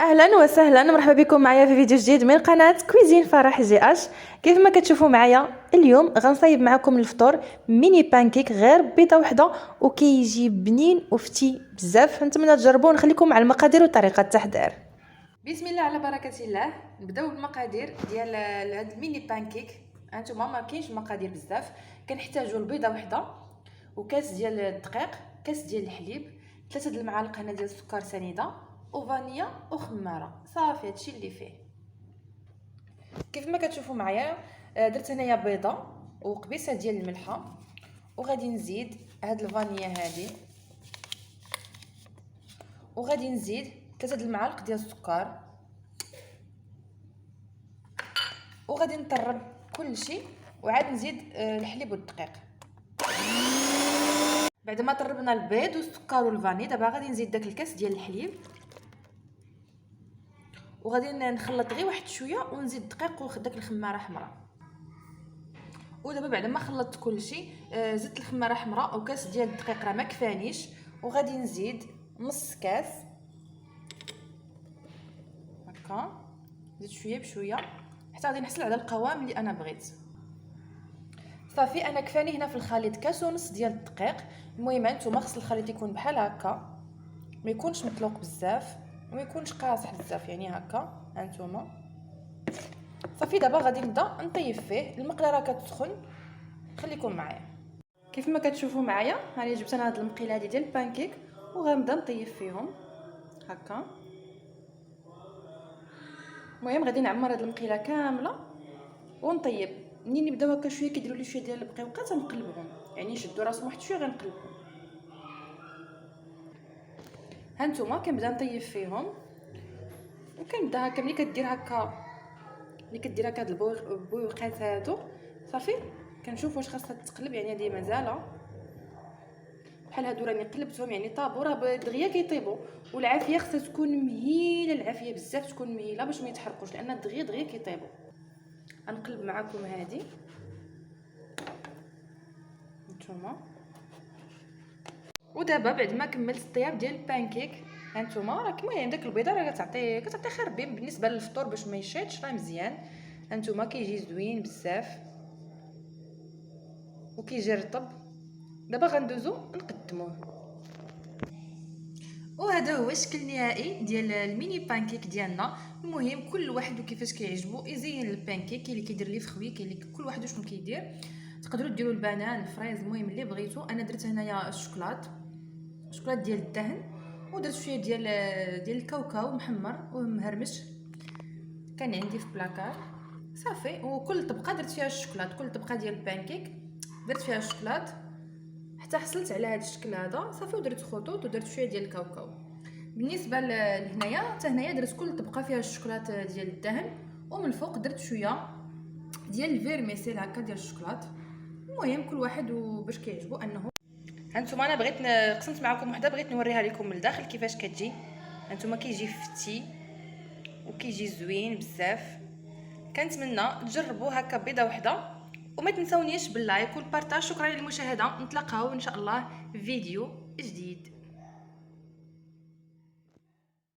اهلا وسهلا، مرحبا بكم معايا في فيديو جديد من قناه كويزين فرح جي اش. كيف ما كتشوفوا معايا اليوم غنصايب معكم الفطور ميني بانكيك غير بيضه وحده، وكيجي بنين وفتي بزاف. نتمنى تجربوه ونخليكم مع المقادير وطريقه التحضير. بسم الله على بركه الله. نبداو بالمقادير ديال هاد الميني بانكيك. هانتوما ما كاينش مقادير بزاف. كنحتاجوا البيضه وحده وكاس ديال الدقيق، كاس ديال الحليب، 3 د المعالق هنا ديال السكر سنيده وفانيا وخماره. صافي هادشي اللي فيه. كيف ما كتشوفوا معايا درت هنايا بيضه وقبيصه ديال الملحه، وغادي نزيد هاد الفانيا هادي، وغادي نزيد 3 د المعالق ديال السكر، وغادي نطرب كلشي، وعاد نزيد الحليب والدقيق. بعد ما طربنا البيض والسكر والفاني، دابا غادي نزيد داك الكاس ديال الحليب، وغادي نخلط غير واحد شويه ونزيد الدقيق وداك الخماره حمراء. ودابا بعد ما خلطت كلشي زدت الخماره حمراء وكاس ديال الدقيق راه ما كفانيش، وغادي نزيد نص كاس هكا، زيد شويه بشويه حتى غادي نحصل على القوام اللي انا بغيت. صافي انا كفاني هنا في الخليط كاس ونص ديال الدقيق. المهم نتوما خص الخليط يكون بحال هكا، ما يكونش مطلوق بزاف وما يكونش قاصح بزاف، يعني هكا هانتوما. صافي دابا غادي نبدا نطيب فيه. المقله كتسخن، خليكم معايا. كيف ما كتشوفوا معايا هاني جبت انا هاد المقيله هادي ديال البانكيك وغنبدا نطيب فيهم هكا. المهم غادي نعمر هاد المقيله كامله ونطيب. منين يبداو هكا شويه كيديروا لي شويه ديال البقيوقه تنقلبهم، يعني يشدوا راسهم واحد شويه غنقلبهم. هانتوما كنبدا نطيب فيهم، وكنبدا هكا ملي كدير هكا هاد البويقات هادو صافي كنشوف واش خاصها تقلب، يعني هادي مازال بحال هادو راني قلبتهم، يعني طابو راه دغيا كيطيبوا. والعافيه خاصها تكون مهيله، العافيه بزاف تكون مهيله باش ما يتحرقوش، لان دغيا كيطيبوا. غنقلب معكم هادي نتوما. ودابا بعد ما كملت الطياب ديال البانكيك هانتوما، راه المهم داك البيضه راه كتعطي خير بين بالنسبه للفطور باش ما يشيطش، راه مزيان. هانتوما كيجي زوين بزاف وكيجي رطب. دابا غندوزو نقدموه. وهذا هو الشكل النهائي ديال الميني بانكيك ديالنا. المهم كل واحد وكيفاش كيعجبو يزين البانكيك، كاين اللي كيدير ليه فخوي، كاين اللي كل واحد شنو كيدير. تقدروا ديروا البنان، الفريز، المهم اللي بغيتو. انا درت هنايا الشوكولات ديال الدهن، ودرت شويه ديال الكاوكاو محمر ومهرمش كان عندي في بلاكار. صافي وكل طبقه درت فيها الشوكولات، كل طبقه ديال البانكيك درت فيها الشوكولات حتى حصلت على هذا الشكل هذا. صافي ودرت خطوط ودرت شويه ديال الكاوكاو. بالنسبه لهنايا حتى هنايا درت كل طبقه فيها الشوكولات ديال الدهن، ومن الفوق درت شويه ديال الفيرميسيل هكا ديال الشوكولات. المهم كل واحد وباش كيعجبو. انه هانتوما انا بغيت قسمت معكم وحده بغيت نوريها لكم من الداخل كيفاش كتجي. هانتوما كيجي فتي وكيجي زوين بزاف. كنتمنى تجربوا هكا بيضه وحده، وما تنسونيش باللايك والبارطاج. شكرا للمشاهده، نتلاقاو ان شاء الله في فيديو جديد.